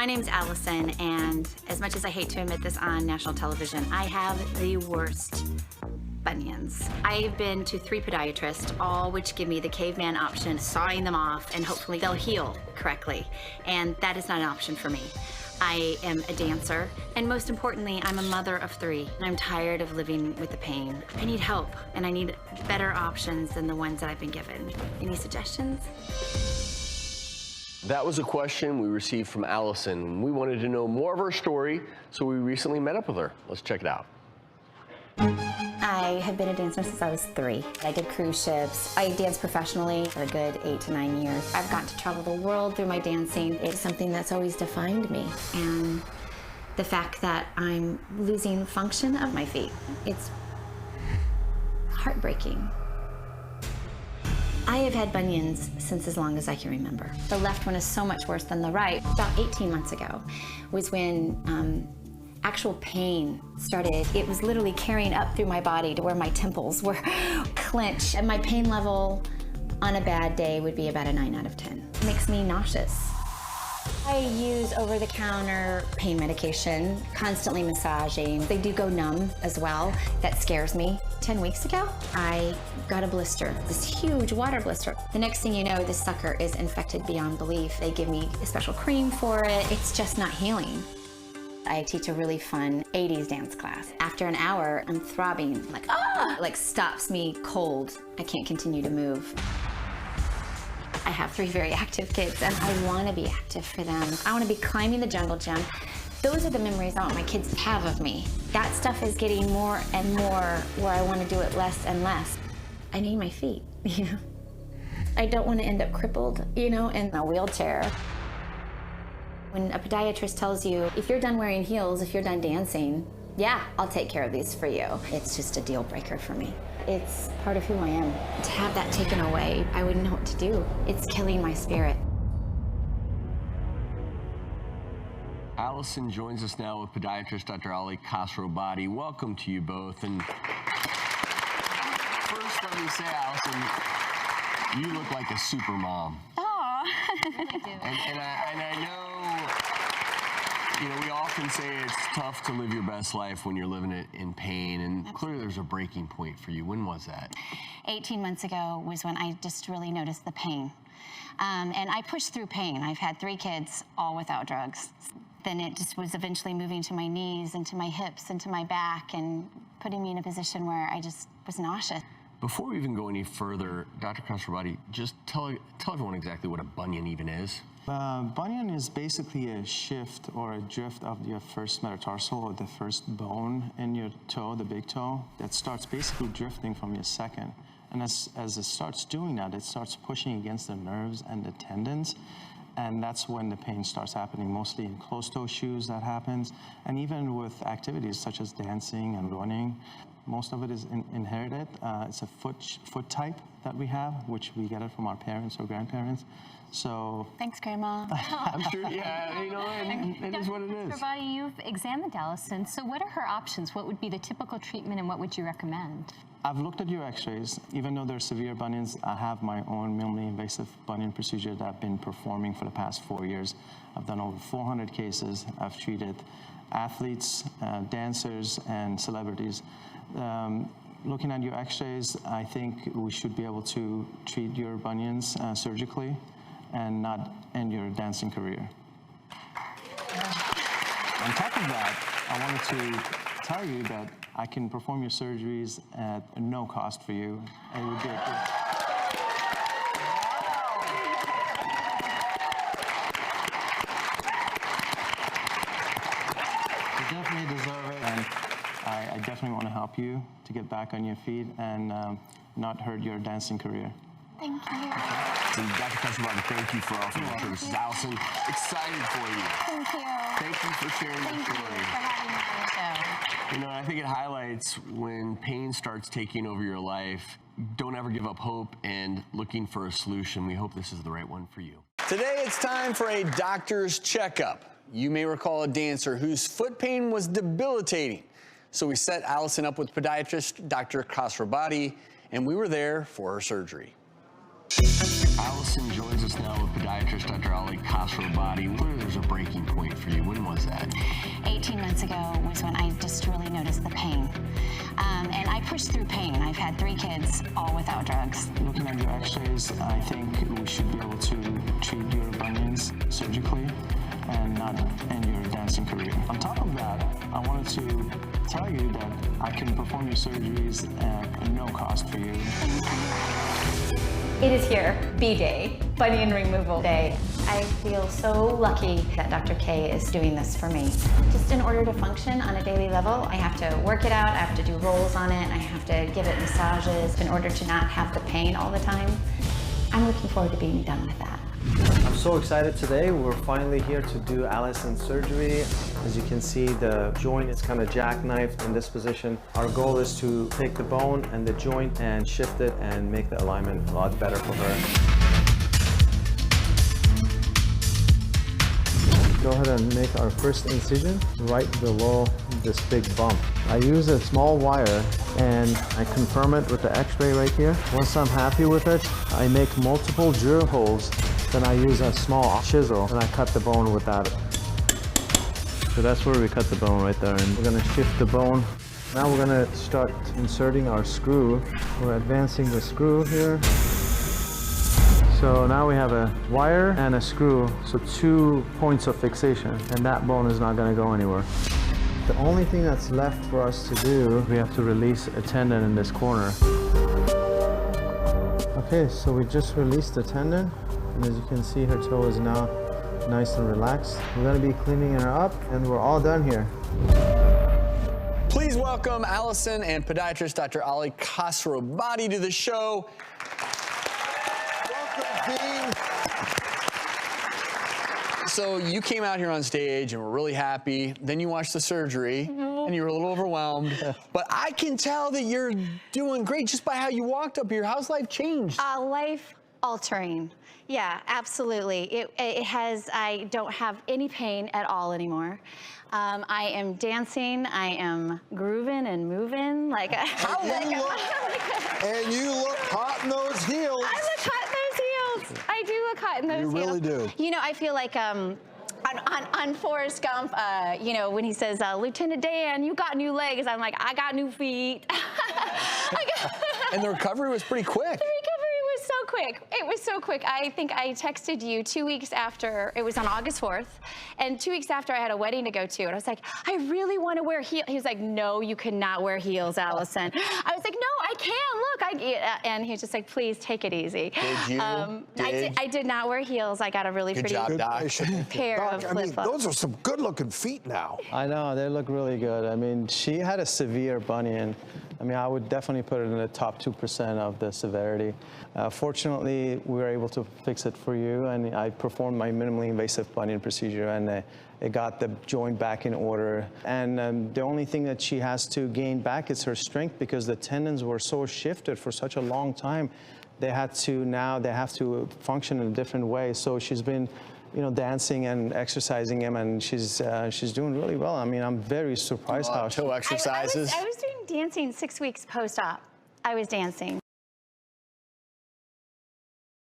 My name's Allison, and as much as I hate to admit this on national television, I have the worst bunions. I've been to 3 podiatrists, all which give me the caveman option, sawing them off, and hopefully they'll heal correctly. And that is not an option for me. I am a dancer, and most importantly, I'm a mother of 3, and I'm tired of living with the pain. I need help, and I need better options than the ones that I've been given. Any suggestions? That was a question we received from Allison. We wanted to know more of her story, so we recently met up with her. Let's check it out. I have been a dancer since I was 3. I did cruise ships. I danced professionally for a good 8 to 9 years. I've gotten to travel the world through my dancing. It's something that's always defined me. And the fact that I'm losing function of my feet, it's heartbreaking. I have had bunions since as long as I can remember. The left one is so much worse than the right. About 18 months ago was when actual pain started. It was literally carrying up through my body to where my temples were clenched. And my pain level on a bad day would be about a 9 out of 10. It makes me nauseous. I use over-the-counter pain medication, constantly massaging. They do go numb as well. That scares me. 10 weeks ago, I got a blister, this huge water blister. The next thing you know, this sucker is infected beyond belief. They give me a special cream for it. It's just not healing. I teach a really fun 80s dance class. After an hour, I'm throbbing, like, ah! Like stops me cold. I can't continue to move. I have 3 very active kids, and I want to be active for them. I want to be climbing the jungle gym. Those are the memories I want my kids to have of me. That stuff is getting more and more where I want to do it less and less. I need my feet, you know? I don't want to end up crippled, you know, in a wheelchair. When a podiatrist tells you, if you're done wearing heels, if you're done dancing, yeah, I'll take care of these for you. It's just a deal breaker for me. It's part of who I am. To have that taken away, I wouldn't know what to do. It's killing my spirit. Allison joins us now with podiatrist Dr. Ali Khosrowbadi. Welcome to you both. And first, let me say, Allison, you look like a super mom. Aw. And I know, you know, we often say it's tough to live your best life when you're living it in pain, and clearly there's a breaking point for you. When was that? 18 months ago was when I just really noticed the pain. And I pushed through pain. I've had 3 kids, all without drugs. Then it just was eventually moving to my knees and to my hips and to my back and putting me in a position where I just was nauseous. Before we even go any further, Dr. Khosrowbadi, just tell everyone exactly what a bunion even is. Bunion is basically a shift or a drift of your first metatarsal, or the first bone in your toe, the big toe, that starts basically drifting from your second. And as it starts doing that, it starts pushing against the nerves and the tendons. And that's when the pain starts happening, mostly in closed-toe shoes that happens. And even with activities such as dancing and running, most of it is inherited. It's a foot type that we have, which we get it from our parents or grandparents. So Thanks, Grandma. I'm sure, yeah, you know, and it is what it is. Khosrowbadi, you've examined Allison, so what are her options? What would be the typical treatment, and what would you recommend? I've looked at your x-rays. Even though they're severe bunions, I have my own minimally invasive bunion procedure that I've been performing for the past 4 years. I've done over 400 cases. I've treated athletes, dancers, and celebrities. Looking at your x-rays, I think we should be able to treat your bunions surgically and not end your dancing career. On top of that, I wanted to tell you that I can perform your surgeries at no cost for you. It would be a good... You definitely deserve it, and I definitely want to help you to get back on your feet and not hurt your dancing career. Thank you. And Dr. Khosrowbadi, thank you for offering your services. Allison, excited for you. Thank you. Thank you for sharing your Thank you story. for having me on the show. You know, I think it highlights when pain starts taking over your life, don't ever give up hope and looking for a solution. We hope this is the right one for you. Today it's time for a doctor's checkup. You may recall a dancer whose foot pain was debilitating. So we set Allison up with podiatrist Dr. Khosrowbadi, and we were there for her surgery. Allison joins us now with podiatrist Dr. Ali Khosrowbadi. Clearly there's a breaking point for you. When was that? 18 months ago was when I just really noticed the pain. And I pushed through pain. I've had 3 kids, all without drugs. Looking at your x-rays, I think we should be able to treat your bunions surgically and not end your dancing career. On top of that, I wanted to tell you that I can perform your surgeries at no cost for you. It is here, B-Day, bunion removal day. I feel so lucky that Dr. K is doing this for me. Just in order to function on a daily level, I have to work it out, I have to do rolls on it, I have to give it massages in order to not have the pain all the time. I'm looking forward to being done with that. I'm so excited today. We're finally here to do Allison's surgery. As you can see, the joint is kind of jackknifed in this position. Our goal is to take the bone and the joint and shift it and make the alignment a lot better for her. Go ahead and make our first incision right below this big bump. I use a small wire and I confirm it with the x-ray right here. Once I'm happy with it, I make multiple drill holes. Then I use a small chisel and I cut the bone with that. So that's where we cut the bone right there. And we're gonna shift the bone. Now we're gonna start inserting our screw. We're advancing the screw here. So now we have a wire and a screw, so 2 points of fixation, and that bone is not gonna go anywhere. The only thing that's left for us to do, we have to release a tendon in this corner. Okay, so we just released the tendon. And as you can see, her toe is now nice and relaxed. We're gonna be cleaning her up and we're all done here. Please welcome Allison and podiatrist Dr. Ali Khosrowbadi to the show. Welcome, Dean. So you came out here on stage and were really happy. Then you watched the surgery and you were a little overwhelmed. But I can tell that you're doing great just by how you walked up here. How's life changed? Life altering. Yeah, absolutely. I don't have any pain at all anymore. I am dancing, I am grooving and moving. And you look hot in those heels. I look hot in those heels. I do look hot in those heels. You really do. You know, I feel like on Forrest Gump, you know, when he says, Lieutenant Dan, you got new legs, I'm like, I got new feet. And the recovery was pretty quick. The recovery was so quick. It was so quick. I think I texted you 2 weeks after, it was on August 4th, and 2 weeks after I had a wedding to go to, and I was like, I really want to wear heels. He was like, no, you cannot wear heels, Allison. I was like, no, I can, look. And he was just like, please take it easy. Did you? I did not wear heels. I got a really pretty job, Doc. pair of flip-flops. Those are some good-looking feet now. I know, they look really good. I mean, she had a severe bunion. I mean, I would definitely put it in the top 2% of the severity. Fortunately, we were able to fix it for you, and I performed my minimally invasive bunion procedure, and it got the joint back in order. And the only thing that she has to gain back is her strength, because the tendons were so shifted for such a long time. They have to function in a different way. So she's been, you know, dancing and exercising him, and she's doing really well. I mean, I'm very surprised how toe exercises. I was doing dancing 6 weeks post-op. I was dancing.